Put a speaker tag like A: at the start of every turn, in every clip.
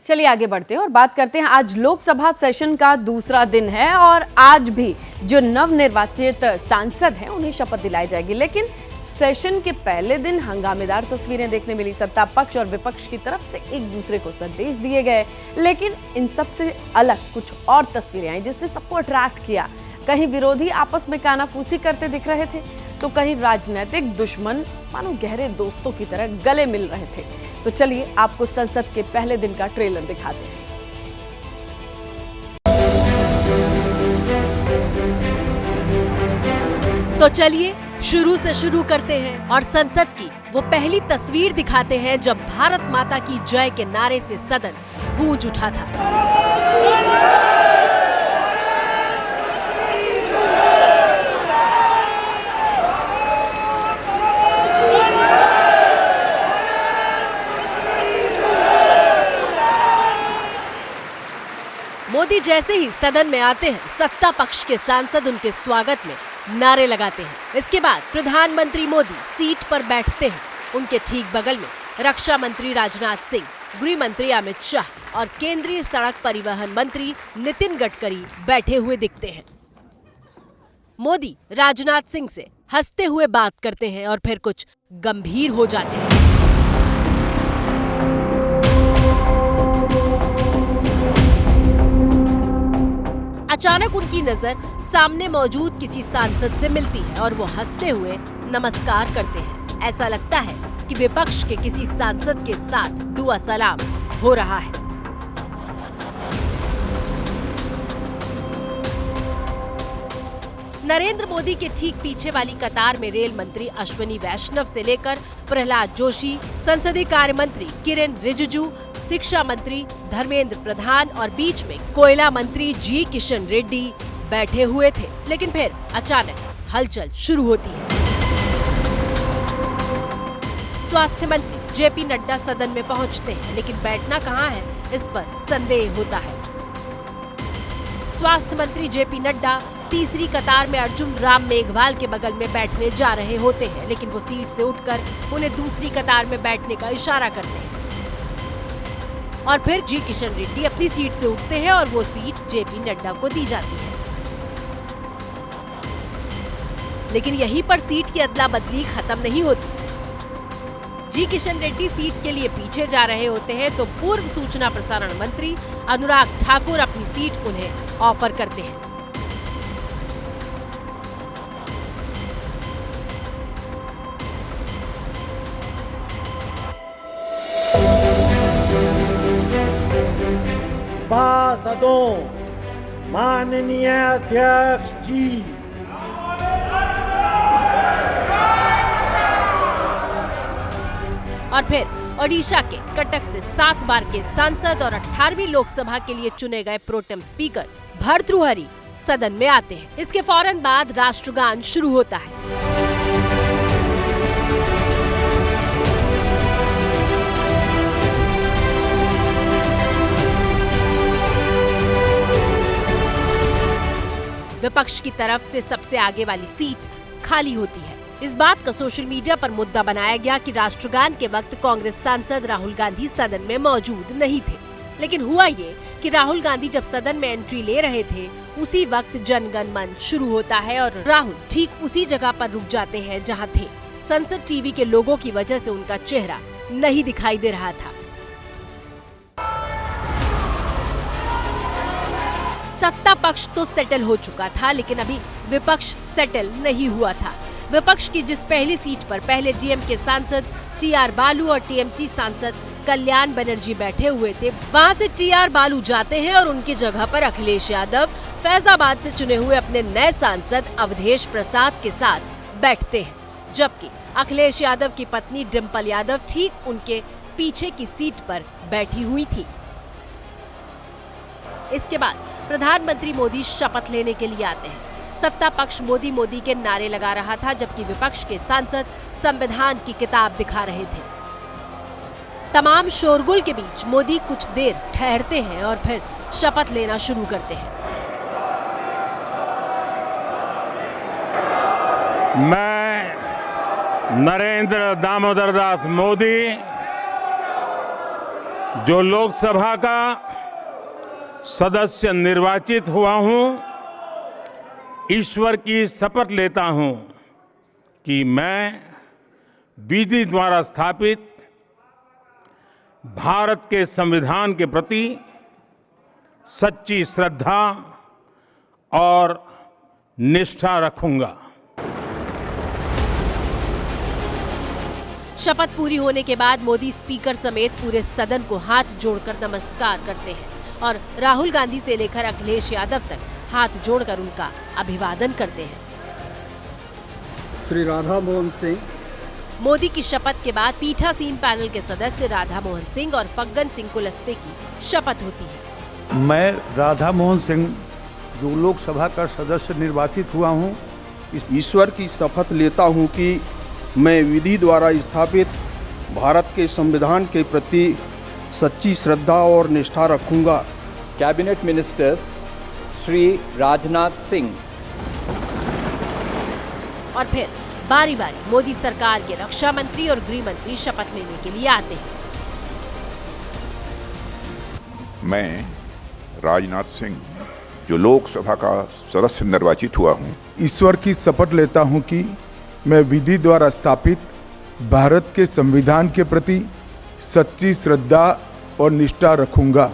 A: चलिए आगे बढ़ते हैं और बात करते हैं। आज लोकसभा सेशन का दूसरा दिन है और आज भी जो नवनिर्वाचित सांसद हैं उन्हें शपथ दिलाई जाएगी, लेकिन सेशन के पहले दिन हंगामेदार तस्वीरें देखने मिली। सत्ता पक्ष और विपक्ष की तरफ से एक दूसरे को संदेश दिए गए, लेकिन इन सब से अलग कुछ और तस्वीरें आई जिसने सबको अट्रैक्ट किया। कहीं विरोधी आपस में कानाफूसी करते दिख रहे थे तो कहीं राजनीतिक दुश्मन मानो गहरे दोस्तों की तरह गले मिल रहे थे। तो चलिए आपको संसद के पहले दिन का ट्रेलर दिखाते हैं।
B: तो चलिए शुरू से शुरू करते हैं और संसद की वो पहली तस्वीर दिखाते हैं जब भारत माता की जय के नारे से सदन गूंज उठा था। मोदी जैसे ही सदन में आते हैं, सत्ता पक्ष के सांसद उनके स्वागत में नारे लगाते हैं। इसके बाद प्रधानमंत्री मोदी सीट पर बैठते हैं। उनके ठीक बगल में रक्षा मंत्री राजनाथ सिंह, गृह मंत्री अमित शाह और केंद्रीय सड़क परिवहन मंत्री नितिन गडकरी बैठे हुए दिखते हैं। मोदी राजनाथ सिंह से हंसते हुए बात करते हैं और फिर कुछ गंभीर हो जाते हैं। अचानक उनकी नजर सामने मौजूद किसी सांसद से मिलती है और वो हंसते हुए नमस्कार करते हैं। ऐसा लगता है कि विपक्ष के किसी सांसद के साथ दुआ सलाम हो रहा है। नरेंद्र मोदी के ठीक पीछे वाली कतार में रेल मंत्री अश्विनी वैष्णव से लेकर प्रहलाद जोशी, संसदीय कार्य मंत्री किरेन रिजिजू, शिक्षा मंत्री धर्मेंद्र प्रधान और बीच में कोयला मंत्री जी किशन रेड्डी बैठे हुए थे। लेकिन फिर अचानक हलचल शुरू होती है। स्वास्थ्य मंत्री जेपी नड्डा सदन में पहुंचते हैं, लेकिन बैठना कहां है इस पर संदेह होता है। स्वास्थ्य मंत्री जेपी नड्डा तीसरी कतार में अर्जुन राम मेघवाल के बगल में बैठने जा रहे होते हैं, लेकिन वो सीट से उठकर उन्हें दूसरी कतार में बैठने का इशारा करते हैं। और फिर जी किशन रेड्डी अपनी सीट से उठते हैं और वो सीट जेपी नड्डा को दी जाती है। लेकिन यहीं पर सीट की अदला बदली खत्म नहीं होती। जी किशन रेड्डी सीट के लिए पीछे जा रहे होते हैं तो पूर्व सूचना प्रसारण मंत्री अनुराग ठाकुर अपनी सीट उन्हें ऑफर करते हैं।
C: पार्षदों, माननीय अध्यक्ष जी,
B: और फिर ओडिशा के कटक से 7 बार के सांसद और 18वीं लोकसभा के लिए चुने गए प्रोटेम स्पीकर भर्तृहरि सदन में आते हैं। इसके फौरन बाद राष्ट्रगान शुरू होता है। विपक्ष की तरफ से सबसे आगे वाली सीट खाली होती है। इस बात का सोशल मीडिया पर मुद्दा बनाया गया कि राष्ट्रगान के वक्त कांग्रेस सांसद राहुल गांधी सदन में मौजूद नहीं थे। लेकिन हुआ ये कि राहुल गांधी जब सदन में एंट्री ले रहे थे, उसी वक्त जनगण मन शुरू होता है और राहुल ठीक उसी जगह पर रुक जाते हैं जहां थे। संसद टीवी के लोगों की वजह से उनका चेहरा नहीं दिखाई दे रहा था। सत्ता पक्ष तो सेटल हो चुका था, लेकिन अभी विपक्ष सेटल नहीं हुआ था। विपक्ष की जिस पहली सीट पर पहले डीएमके सांसद टीआर बालू और टीएमसी सांसद कल्याण बनर्जी बैठे हुए थे, वहां से टीआर बालू जाते हैं और उनकी जगह पर अखिलेश यादव फैजाबाद से चुने हुए अपने नए सांसद अवधेश प्रसाद के साथ बैठते हैं, जबकि अखिलेश यादव की पत्नी डिम्पल यादव ठीक उनके पीछे की सीट पर बैठी हुई थी। इसके बाद प्रधानमंत्री मोदी शपथ लेने के लिए आते हैं। सत्ता पक्ष मोदी मोदी के नारे लगा रहा था, जबकि विपक्ष के सांसद संविधान की किताब दिखा रहे थे। तमाम शोरगुल के बीच मोदी कुछ देर ठहरते हैं और फिर शपथ लेना शुरू करते हैं।
D: मैं नरेंद्र दामोदर दास मोदी जो लोकसभा का सदस्य निर्वाचित हुआ हूं, ईश्वर की शपथ लेता हूं कि मैं विधि द्वारा स्थापित भारत के संविधान के प्रति सच्ची श्रद्धा और निष्ठा रखूंगा।
B: शपथ पूरी होने के बाद मोदी स्पीकर समेत पूरे सदन को हाथ जोड़कर नमस्कार करते हैं और राहुल गांधी से लेकर अखिलेश यादव तक हाथ जोड़कर उनका अभिवादन करते हैं।
E: श्री राधा मोहन सिंह।
B: मोदी की शपथ के बाद पीठासीन पैनल के सदस्य राधा मोहन सिंह और फग्गन सिंह कुलस्ते की शपथ होती है।
F: मैं राधा मोहन सिंह, जो लोकसभा का सदस्य निर्वाचित हुआ हूँ,
G: ईश्वर की शपथ लेता हूँ कि मैं विधि द्वारा स्थापित भारत के संविधान के प्रति सच्ची श्रद्धा और निष्ठा रखूंगा।
H: Cabinet minister Shri Rajnath Singh.
B: और फिर बारी बारी मोदी सरकार के रक्षा मंत्री और गृह मंत्री शपथ लेने के लिए आते हैं।
I: मैं राजनाथ सिंह, जो लोकसभा का सदस्य निर्वाचित हुआ हूँ,
J: ईश्वर की शपथ लेता हूँ कि मैं विधि द्वारा स्थापित भारत के संविधान के प्रति सच्ची श्रद्धा और निष्ठा रखूंगा।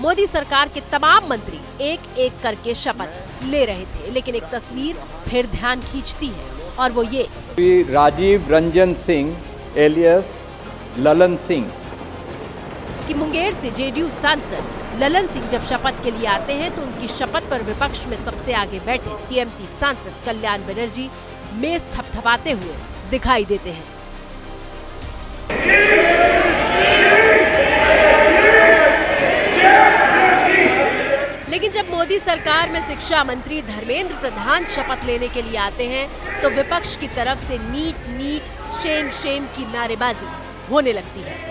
B: मोदी सरकार के तमाम मंत्री एक एक करके शपथ ले रहे थे, लेकिन एक तस्वीर फिर ध्यान खींचती है और वो ये
H: श्री राजीव रंजन सिंह एलियस ललन सिंह
B: कि मुंगेर से जेडीयू सांसद ललन सिंह जब शपथ के लिए आते हैं तो उनकी शपथ पर विपक्ष में सबसे आगे बैठे टीएमसी सांसद कल्याण बनर्जी मेज थपथपाते हुए दिखाई देते हैं। लेकिन जब मोदी सरकार में शिक्षा मंत्री धर्मेंद्र प्रधान शपथ लेने के लिए आते हैं तो विपक्ष की तरफ से नीट नीट शेम शेम की नारेबाजी होने लगती है।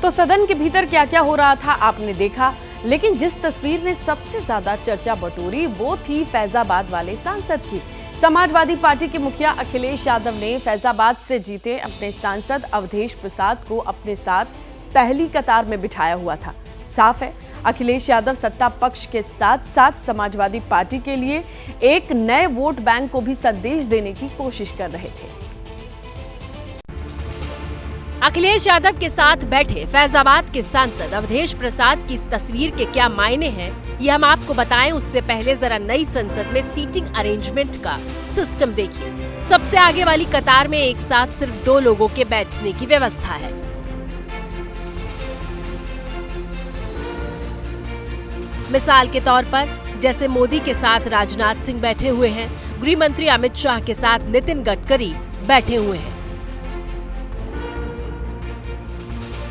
A: तो सदन के भीतर क्या क्या हो रहा था आपने देखा, लेकिन जिस तस्वीर ने सबसे ज्यादा चर्चा बटोरी वो थी फैजाबाद वाले सांसद की। समाजवादी पार्टी के मुखिया अखिलेश यादव ने फैजाबाद से जीते अपने सांसद अवधेश प्रसाद को अपने साथ पहली कतार में बिठाया हुआ था। साफ है, अखिलेश यादव सत्ता पक्ष के साथ साथ समाजवादी पार्टी के लिए एक नए वोट बैंक को भी संदेश देने की कोशिश कर रहे थे।
B: अखिलेश यादव के साथ बैठे फैजाबाद के सांसद अवधेश प्रसाद की इस तस्वीर के क्या मायने हैं, ये हम आपको बताएं उससे पहले जरा नई संसद में सीटिंग अरेंजमेंट का सिस्टम देखिए। सबसे आगे वाली कतार में एक साथ सिर्फ 2 लोगों के बैठने की व्यवस्था है। मिसाल के तौर पर जैसे मोदी के साथ राजनाथ सिंह बैठे हुए हैं, गृह मंत्री अमित शाह के साथ नितिन गडकरी बैठे हुए हैं।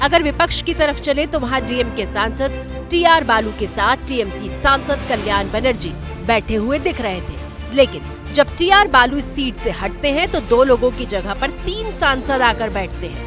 B: अगर विपक्ष की तरफ चले तो वहां डीएमके सांसद टीआर बालू के साथ टीएमसी सांसद कल्याण बनर्जी बैठे हुए दिख रहे थे। लेकिन जब टीआर बालू इस सीट से हटते हैं तो 2 लोगों की जगह पर 3 सांसद आकर बैठते हैं।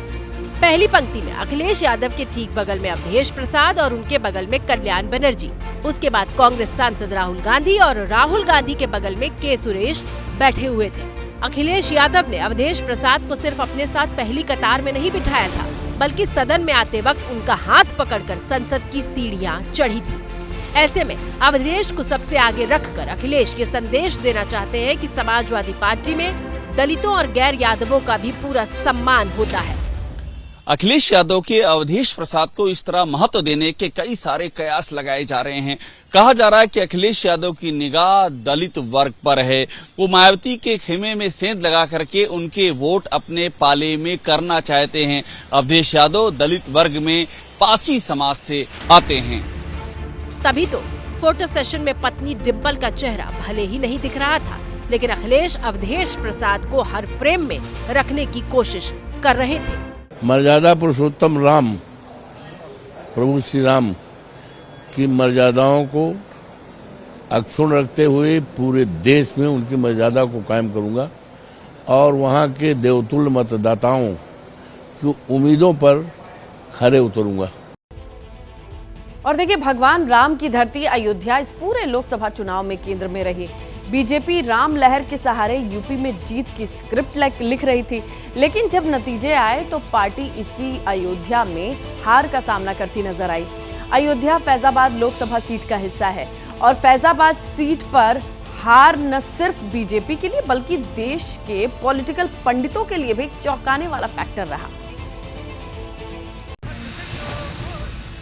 B: पहली पंक्ति में अखिलेश यादव के ठीक बगल में अवधेश प्रसाद और उनके बगल में कल्याण बनर्जी। उसके बाद कांग्रेस सांसद राहुल गांधी और राहुल गांधी के बगल में के सुरेश बैठे हुए थे। अखिलेश यादव ने अवधेश प्रसाद को सिर्फ अपने साथ पहली कतार में नहीं बिठाया था, बल्कि सदन में आते वक्त उनका हाथ पकड़कर संसद की सीढ़ियां चढ़ी थी। ऐसे में अवधेश को सबसे आगे रखकर अखिलेश ये संदेश देना चाहते हैं कि समाजवादी पार्टी में दलितों और गैर यादवों का भी पूरा सम्मान होता है।
K: अखिलेश यादव के अवधेश प्रसाद को इस तरह महत्व देने के कई सारे कयास लगाए जा रहे हैं। कहा जा रहा है कि अखिलेश यादव की निगाह दलित वर्ग पर है। वो मायावती के खेमे में सेंध लगा करके उनके वोट अपने पाले में करना चाहते हैं। अवधेश यादव दलित वर्ग में पासी समाज से आते हैं।
B: तभी तो फोटो सेशन में पत्नी डिम्पल का चेहरा भले ही नहीं दिख रहा था, लेकिन अखिलेश अवधेश प्रसाद को हर फ्रेम में रखने की कोशिश कर रहे थे।
L: मर्यादा पुरुषोत्तम राम, प्रभु श्री राम की मर्यादाओं को अक्षुण्ण रखते हुए पूरे देश में उनकी मर्यादा को कायम करूंगा और वहां के देवतुल्य मतदाताओं की उम्मीदों पर खरे उतरूंगा।
A: और देखिए, भगवान राम की धरती अयोध्या इस पूरे लोकसभा चुनाव में केंद्र में रही। बीजेपी राम लहर के सहारे यूपी में जीत की स्क्रिप्ट लिख रही थी, लेकिन जब नतीजे आए तो पार्टी इसी अयोध्या में हार का सामना करती नजर आई। अयोध्या फैजाबाद लोकसभा सीट का हिस्सा है और फैजाबाद सीट पर हार न सिर्फ बीजेपी के लिए बल्कि देश के पॉलिटिकल पंडितों के लिए भी एक चौंकाने वाला फैक्टर रहा।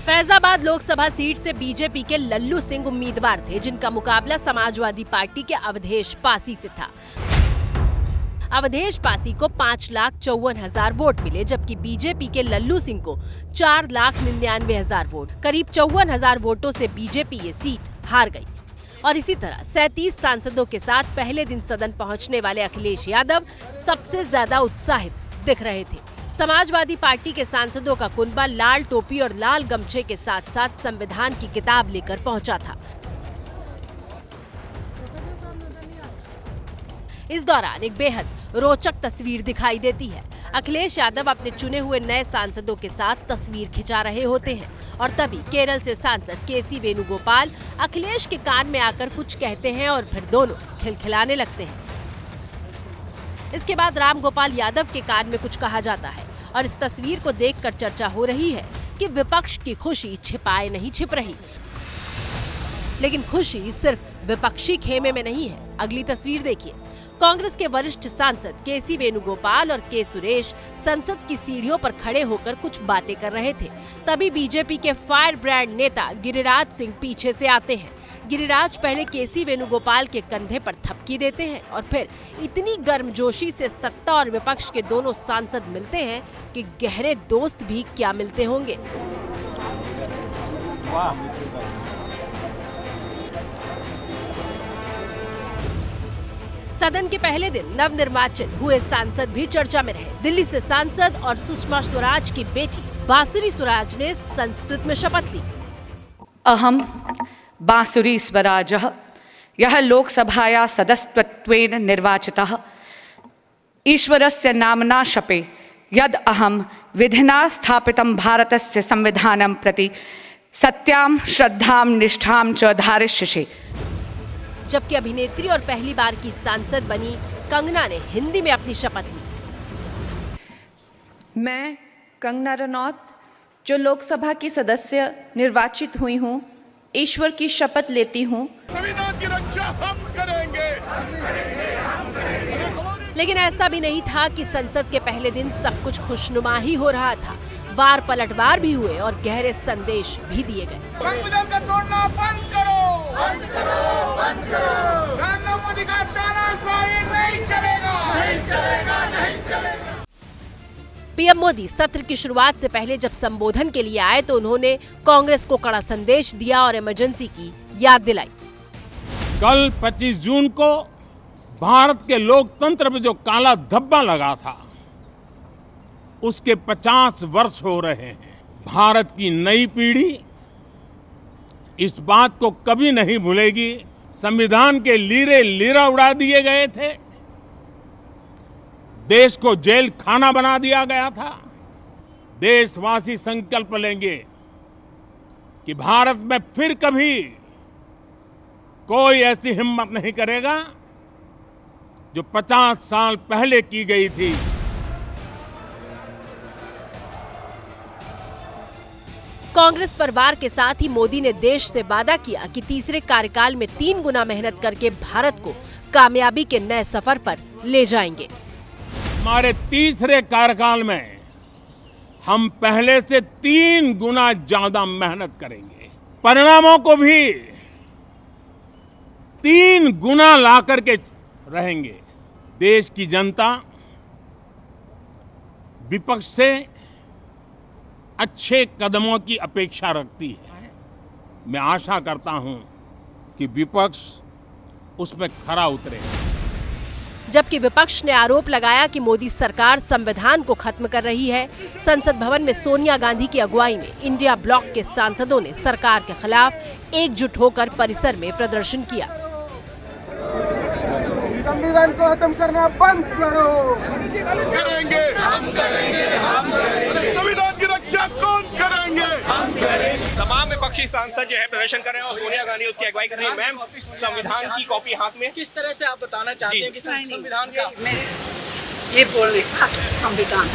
B: फैजाबाद लोकसभा सीट से बीजेपी के लल्लू सिंह उम्मीदवार थे, जिनका मुकाबला समाजवादी पार्टी के अवधेश पासी से था। अवधेश पासी को 5,54,000 वोट मिले, जबकि बीजेपी के लल्लू सिंह को 4,99,000 वोट, करीब 54,000 वोटों से बीजेपी ये सीट हार गई। और इसी तरह 37 सांसदों के साथ पहले दिन सदन पहुंचने वाले अखिलेश यादव सबसे ज्यादा उत्साहित दिख रहे थे। समाजवादी पार्टी के सांसदों का कुनबा लाल टोपी और लाल गमछे के साथ साथ संविधान की किताब लेकर पहुंचा था। इस दौरान एक बेहद रोचक तस्वीर दिखाई देती है। अखिलेश यादव अपने चुने हुए नए सांसदों के साथ तस्वीर खिंचा रहे होते हैं और तभी केरल से सांसद केसी वेणुगोपाल अखिलेश के कान में आकर कुछ कहते हैं और फिर दोनों खिलखिलाने लगते हैं। इसके बाद राम गोपाल यादव के कान में कुछ कहा जाता है और इस तस्वीर को देखकर चर्चा हो रही है कि विपक्ष की खुशी छिपाए नहीं छिप रही। लेकिन खुशी सिर्फ विपक्षी खेमे में नहीं है। अगली तस्वीर देखिए। कांग्रेस के वरिष्ठ सांसद केसी वेणुगोपाल और के सुरेश संसद की सीढ़ियों पर खड़े होकर कुछ बातें कर रहे थे। तभी बीजेपी के फायर ब्रांड नेता गिरिराज सिंह पीछे से आते हैं। गिरिराज पहले केसी वेणुगोपाल के कंधे पर थपकी देते हैं और फिर इतनी गर्मजोशी से सत्ता और विपक्ष के दोनों सांसद मिलते हैं कि गहरे दोस्त भी क्या मिलते होंगे। सदन के पहले दिन नवनिर्वाचित हुए सांसद भी चर्चा में रहे। दिल्ली से सांसद और सुषमा स्वराज की बेटी बांसुरी स्वराज ने संस्कृत में शपथ ली।
M: अहम बांसुरी स्वराजः यः लोकसभाया सदस्यत्वेन निर्वाचितः ईश्वरस्य नाम्ना शपे यद् अहम विधिना स्थापितं भारतस्य संविधानं प्रति सत्यां श्रद्धां निष्ठां च धारयिष्ये।
B: जबकि अभिनेत्री और पहली बार की सांसद बनी कंगना ने हिंदी में अपनी शपथ ली।
N: मैं कंगना रनौत, जो लोकसभा की सदस्य निर्वाचित हुई हूँ, ईश्वर की शपथ लेती हूँ।
O: संविधान की रक्षा हम करेंगे।
B: लेकिन ऐसा भी नहीं था कि संसद के पहले दिन सब कुछ खुशनुमा ही हो रहा था। वार पलटवार भी हुए और गहरे संदेश भी दिए गए।
O: संविधान का तोड़ना बंद करो, बंद करो, बंद करो। नरेंद्र मोदी का तानाशाही नहीं चलेगा, नहीं चलेगा, नहीं चलेगा।
B: पीएम मोदी सत्र की शुरुआत से पहले जब संबोधन के लिए आए तो उन्होंने कांग्रेस को कड़ा संदेश दिया और इमरजेंसी की याद दिलाई।
D: कल 25 जून को भारत के लोकतंत्र में जो काला धब्बा लगा था, उसके 50 वर्ष हो रहे हैं। भारत की नई पीढ़ी इस बात को कभी नहीं भूलेगी। संविधान के लीरे लीरा उड़ा दिए गए थे, देश को जेल खाना बना दिया गया था। देशवासी संकल्प लेंगे कि भारत में फिर कभी कोई ऐसी हिम्मत नहीं करेगा जो 50 साल पहले की गई थी।
B: कांग्रेस परिवार के साथ ही मोदी ने देश से वादा किया कि तीसरे कार्यकाल में 3 गुना मेहनत करके भारत को कामयाबी के नए सफर पर ले जाएंगे।
D: हमारे तीसरे कार्यकाल में हम पहले से 3 गुना ज्यादा मेहनत करेंगे, परिणामों को भी 3 गुना ला करके रहेंगे। देश की जनता विपक्ष से अच्छे कदमों की अपेक्षा रखती है। मैं आशा करता हूं कि विपक्ष उसमें खरा उतरे।
B: जबकि विपक्ष ने आरोप लगाया कि मोदी सरकार संविधान को खत्म कर रही है। संसद भवन में सोनिया गांधी की अगुवाई में इंडिया ब्लॉक के सांसदों ने सरकार के खिलाफ एकजुट होकर परिसर में प्रदर्शन किया।
O: संविधान को खत्म करना बंद करो। करेंगे, हम करेंगे, हम करेंगे। संविधान की रक्षा कौन करेंगे? हम करेंगे।
P: तमाम विपक्षी सांसद जो है प्रदर्शन कर रहे हैं और सोनिया गांधी उसकी अगुवाई कर रही है। मैम, संविधान की कॉपी हाथ में, किस तरह से आप बताना चाहते हैं कि संविधान का
Q: ये बोल रही संविधान।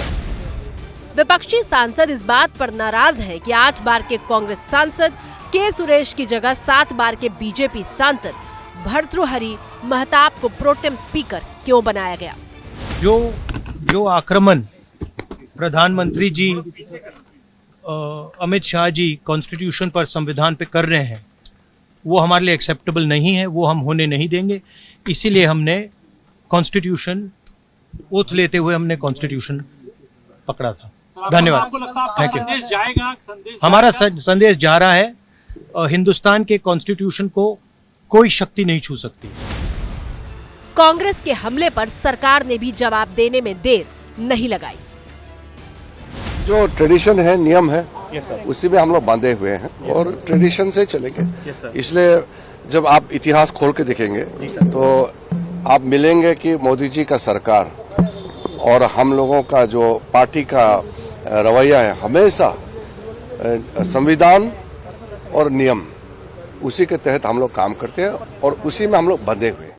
B: विपक्षी सांसद इस बात पर नाराज हैं कि 8 बार के कांग्रेस सांसद के सुरेश की जगह 7 बार के बीजेपी सांसद भर्तृहरि महताब को प्रोटेम स्पीकर क्यों बनाया गया।
R: जो आक्रमण प्रधानमंत्री जी अमित शाह जी कॉन्स्टिट्यूशन पर, संविधान पे कर रहे हैं, वो हमारे लिए एक्सेप्टेबल नहीं है, वो हम होने नहीं देंगे। इसीलिए हमने कॉन्स्टिट्यूशन ओथ लेते हुए हमने कॉन्स्टिट्यूशन पकड़ा था। धन्यवाद।
S: संदेश जाएगा,
R: हमारा संदेश जा रहा है। हिंदुस्तान के कॉन्स्टिट्यूशन को कोई शक्ति नहीं छू सकती।
B: कांग्रेस के हमले पर सरकार ने भी जवाब देने में देर नहीं लगाई।
T: जो ट्रेडिशन है, नियम है, उसी में हम लोग बांधे हुए हैं और ट्रेडिशन से चलेंगे। इसलिए जब आप इतिहास खोल के देखेंगे तो आप मिलेंगे कि मोदी जी का सरकार और हम लोगों का जो पार्टी का रवैया है, हमेशा संविधान और नियम, उसी के तहत हम लोग काम करते हैं और उसी में हम लोग बंधे हुए हैं।